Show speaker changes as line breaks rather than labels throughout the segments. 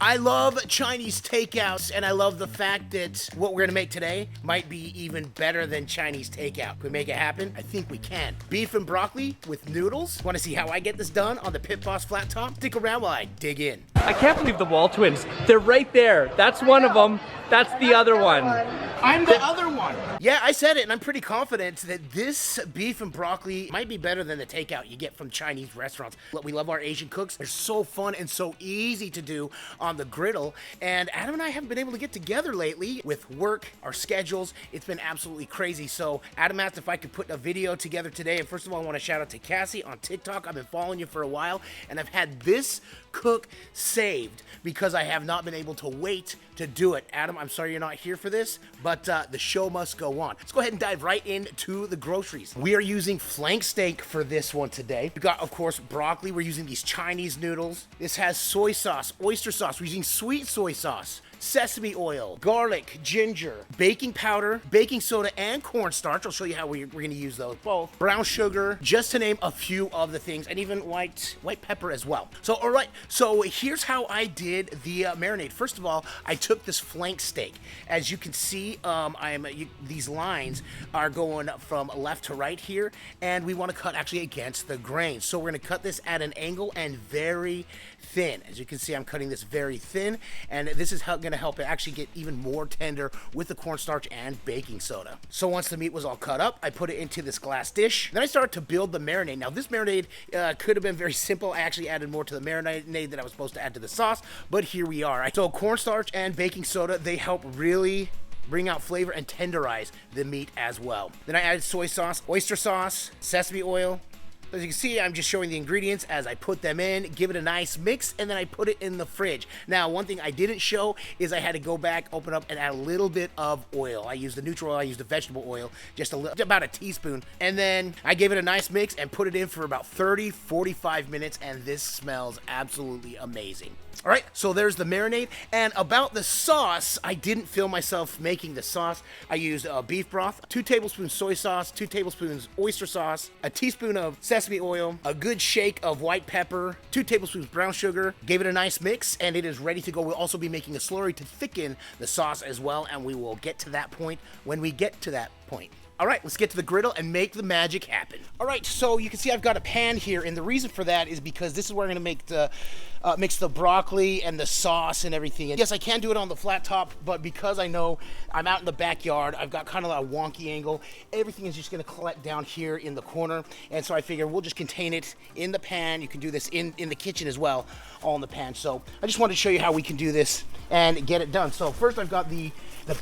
I love Chinese takeouts, and I love the fact that what we're gonna make today might be even better than Chinese takeout. Can we make it happen? I think we can. Beef and broccoli with noodles. Want to see how I get this done on the Pit Boss flat top? Stick around while I dig in.
I can't believe the WALTWINS. They're right there. That's one of them. That's the other one.
I'm the other one. Yeah, I said it, and I'm pretty confident that this beef and broccoli might be better than the takeout you get from Chinese restaurants. We love our Asian cooks. They're so fun and so easy to do on the griddle. And Adam and I haven't been able to get together lately with work, our schedules. It's been absolutely crazy. So Adam asked if I could put a video together today. And first of all, I want to shout out to Cassie on TikTok. I've been following you for a while, and I've had this cook saved because I have not been able to wait to do it. Adam, I'm sorry you're not here for this, but the show must go on. Let's go ahead and dive right into the groceries. We are using flank steak for this one today. We've got, of course, broccoli. We're using these Chinese noodles. This has soy sauce, oyster sauce. We're using sweet soy sauce, sesame oil, garlic, ginger, baking powder, baking soda, and cornstarch. I'll show you how we're going to use those both. Brown sugar, just to name a few of the things, and even white pepper as well. So, all right, so here's how I did the marinade. First of all, I took this flank steak. As you can see, these lines are going from left to right here, and we want to cut actually against the grain. So we're going to cut this at an angle and very thin. As you can see, I'm cutting this very thin, and this is going to help it actually get even more tender with the cornstarch and baking soda. So once the meat was all cut up, I put it into this glass dish. Then I started to build the marinade. Now this marinade could have been very simple. I actually added more to the marinade than I was supposed to add to the sauce, but here we are. So cornstarch and baking soda, they help really bring out flavor and tenderize the meat as well. Then I added soy sauce, oyster sauce, sesame oil. As you can see, I'm just showing the ingredients as I put them in, give it a nice mix, and then I put it in the fridge. Now, one thing I didn't show is I had to go back, open up, and add a little bit of oil. I used the neutral oil, I used the vegetable oil, just about a teaspoon. And then I gave it a nice mix and put it in for about 30-45 minutes, and this smells absolutely amazing. All right, so there's the marinade. And about the sauce, I didn't film myself making the sauce. I used beef broth, 2 tablespoons soy sauce, 2 tablespoons oyster sauce, a teaspoon of sesame oil, a good shake of white pepper, 2 tablespoons brown sugar, gave it a nice mix, and it is ready to go. We'll also be making a slurry to thicken the sauce as well, and we will get to that point when we get to that point. All right, let's get to the griddle and make the magic happen. All right, so you can see I've got a pan here, and the reason for that is because this is where I'm gonna make the mix the broccoli and the sauce and everything. And yes, I can do it on the flat top, but because I know I'm out in the backyard, I've got kind of a wonky angle. Everything is just gonna collect down here in the corner, and so I figure we'll just contain it in the pan. You can do this in the kitchen as well, all in the pan. So I just wanted to show you how we can do this and get it done. So first I've got the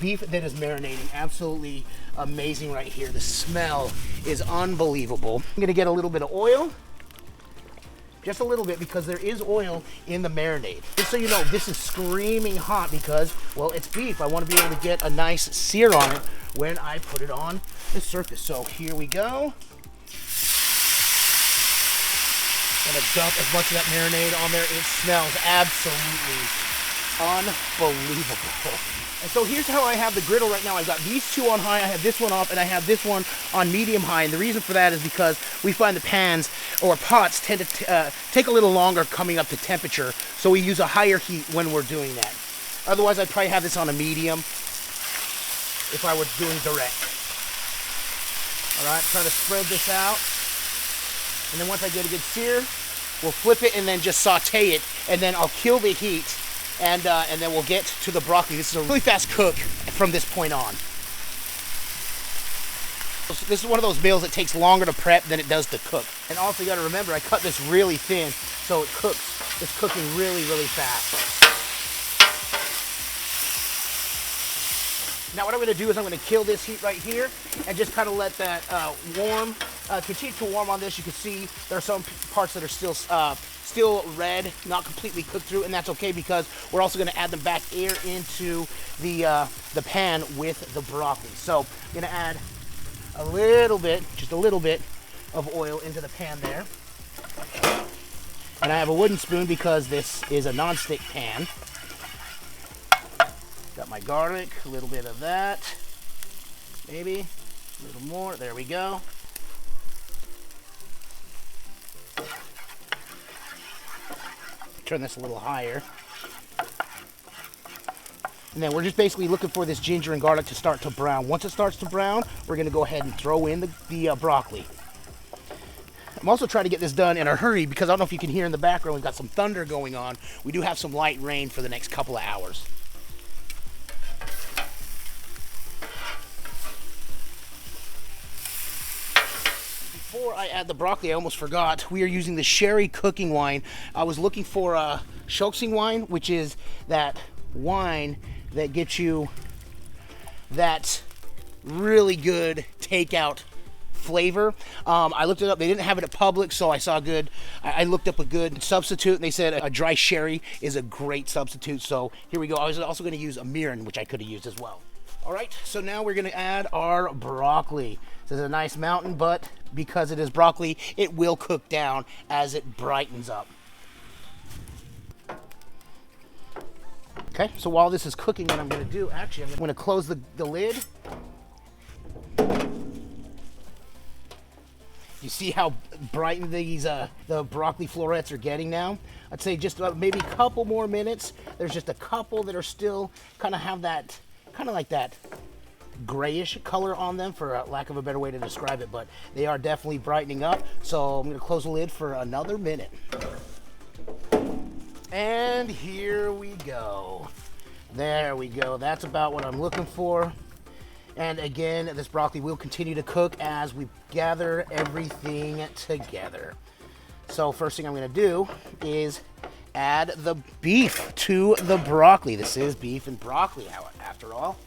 beef that is marinating, absolutely amazing right here. The smell is unbelievable. I'm gonna get a little bit of oil, just a little bit, because there is oil in the marinade. Just so you know, this is screaming hot because, well, it's beef. I want to be able to get a nice sear on it when I put it on the surface. So here we go. Gonna dump as much of that marinade on there. It smells absolutely unbelievable. And so here's how I have the griddle right now. I've got these two on high, I have this one off, and I have this one on medium high. And the reason for that is because we find the pans or pots tend to take a little longer coming up to temperature, so we use a higher heat when we're doing that. Otherwise, I'd probably have this on a medium if I were doing direct. All right, try to spread this out. And then once I get a good sear, we'll flip it and then just saute it, and then I'll kill the heat. And then we'll get to the broccoli. This is a really fast cook from this point on. This is one of those meals that takes longer to prep than it does to cook. And also you gotta remember, I cut this really thin, so it cooks. It's cooking really, really fast. Now what I'm gonna do is I'm gonna kill this heat right here and just kind of let that warm, continue to warm on this. You can see there are some parts that are still red, not completely cooked through, and that's okay because we're also gonna add them back here into the pan with the broccoli. So I'm gonna add a little bit, just a little bit of oil into the pan there. And I have a wooden spoon because this is a non-stick pan. Got my garlic, a little bit of that, maybe a little more. There we go. Turn this a little higher. And then we're just basically looking for this ginger and garlic to start to brown. Once it starts to brown, we're gonna go ahead and throw in the broccoli. I'm also trying to get this done in a hurry because I don't know if you can hear in the background, we've got some thunder going on. We do have some light rain for the next couple of hours. Before I add the broccoli, I almost forgot, we are using the sherry cooking wine. I was looking for a Shoksing wine, which is that wine that gets you that really good takeout flavor. I looked it up. They didn't have it at Publix, so I saw good. I looked up a good substitute, and they said a dry sherry is a great substitute. So here we go. I was also going to use a mirin, which I could have used as well. All right, so now we're going to add our broccoli. This is a nice mountain, but because it is broccoli, it will cook down as it brightens up. Okay, so while this is cooking, what I'm going to do, actually, I'm going to close the lid. You see how bright these the broccoli florets are getting now? I'd say just about maybe a couple more minutes. There's just a couple that are still kind of have that, kind of like that grayish color on them, for lack of a better way to describe it, but they are definitely brightening up. So I'm going to close the lid for another minute. And here we go. There we go. That's about what I'm looking for. And again, this broccoli will continue to cook as we gather everything together. So first thing I'm going to do is add the beef to the broccoli. This is beef and broccoli, after all.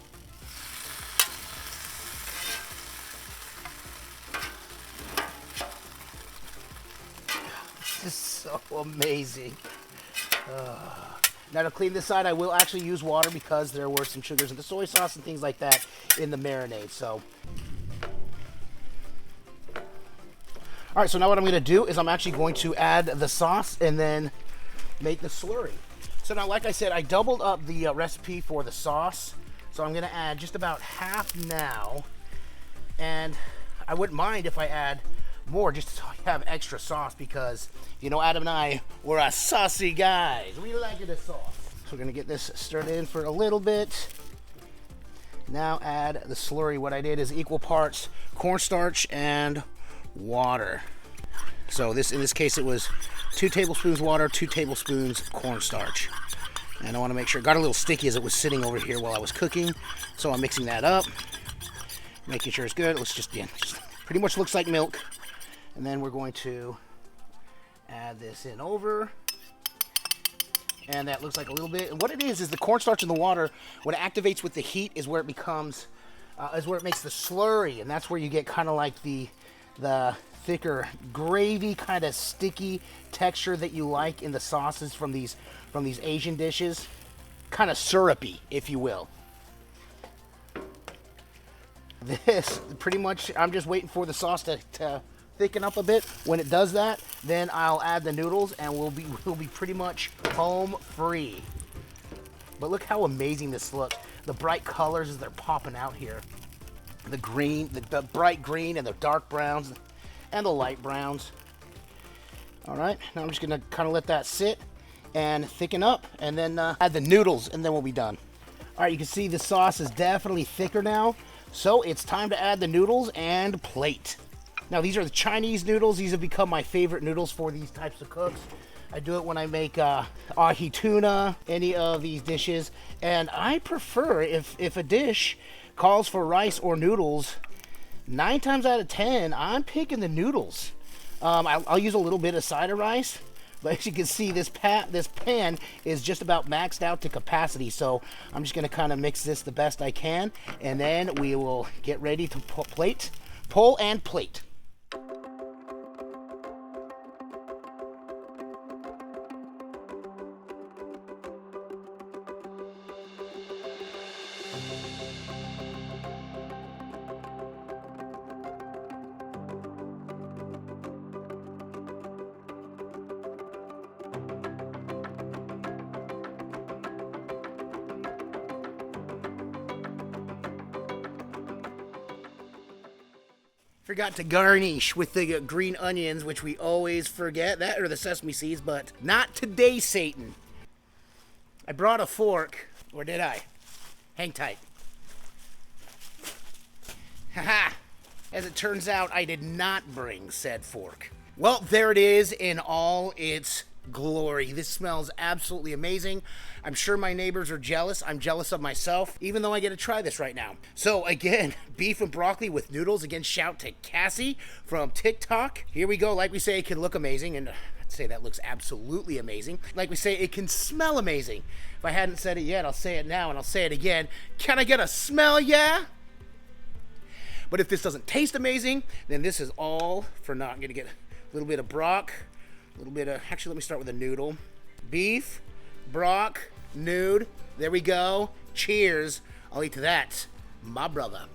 This is so amazing. Now to clean this side, I will actually use water because there were some sugars in the soy sauce and things like that in the marinade. So, all right. So now what I'm going to do is I'm actually going to add the sauce and then make the slurry. So now, like I said, I doubled up the recipe for the sauce. So I'm going to add just about half now, and I wouldn't mind if I add more just so I have extra sauce, because you know Adam and I, we're a saucy guys. We like it as sauce. So we're gonna get this stirred in for a little bit. Now add the slurry. What I did is equal parts cornstarch and water. So in this case it was 2 tablespoons water, 2 tablespoons cornstarch. And I want to make sure it got a little sticky as it was sitting over here while I was cooking. So I'm mixing that up, making sure it's good. Let's just pretty much looks like milk. And then we're going to add this in over. And that looks like a little bit. And what it is the cornstarch in the water, when it activates with the heat, is where it becomes, is where it makes the slurry. And that's where you get kind of like the thicker gravy, kind of sticky texture that you like in the sauces from these Asian dishes. Kind of syrupy, if you will. This, pretty much, I'm just waiting for the sauce to thicken up a bit. When it does that, then I'll add the noodles and we'll be pretty much home free. But look how amazing this looks. The bright colors as they're popping out here. The green, the bright green and the dark browns and the light browns. All right, now I'm just gonna kind of let that sit and thicken up, and then add the noodles, and then we'll be done. All right, you can see the sauce is definitely thicker now. So it's time to add the noodles and plate. Now these are the Chinese noodles. These have become my favorite noodles for these types of cooks. I do it when I make ahi tuna, any of these dishes. And I prefer, if a dish calls for rice or noodles, 9 times out of 10, I'm picking the noodles. I'll use a little bit of cider rice. But as you can see, this pan is just about maxed out to capacity. So I'm just going to kind of mix this the best I can. And then we will get ready to pull and plate. Forgot to garnish with the green onions, which we always forget. That or the sesame seeds, but not today, Satan. I brought a fork, or did I? Hang tight. Haha. As it turns out, I did not bring said fork. Well, there it is in all its glory. This smells absolutely amazing. I'm sure my neighbors are jealous. I'm jealous of myself, even though I get to try this right now. So again, beef and broccoli with noodles. Again, shout to Cassie from TikTok. Here we go. Like we say, it can look amazing, and I'd say that looks absolutely amazing. Like we say, it can smell amazing. If I hadn't said it yet, I'll say it now, and I'll say it again. Can I get a smell, yeah? But if this doesn't taste amazing, then this is all for naught. I'm gonna get a little bit of brock, a little bit of, actually let me start with a noodle. Beef, brock, nude, there we go. Cheers, I'll eat to that, my brother.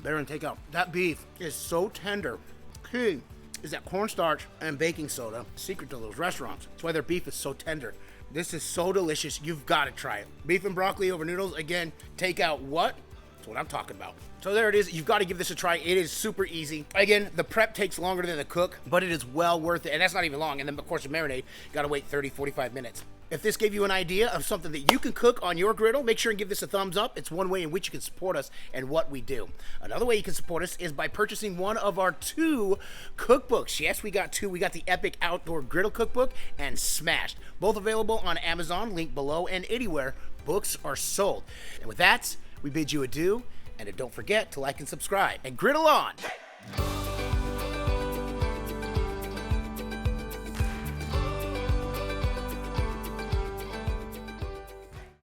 Better than Takeout. That beef is so tender. Key is that cornstarch and baking soda, secret to those restaurants. That's why their beef is so tender. This is so delicious. You've got to try it. Beef and broccoli over noodles. Again, Takeout what? That's what I'm talking about. So there it is. You've got to give this a try. It is super easy. Again, the prep takes longer than the cook, but it is well worth it. And that's not even long. And then, of course, the marinade, you got to wait 30, 45 minutes. If this gave you an idea of something that you can cook on your griddle, make sure and give this a thumbs up. It's one way in which you can support us and what we do. Another way you can support us is by purchasing one of our 2 cookbooks. Yes, we got 2. We got the Epic Outdoor Griddle Cookbook and Smashed. Both available on Amazon, link below, and anywhere books are sold. And with that, we bid you adieu, and don't forget to like and subscribe. And griddle on!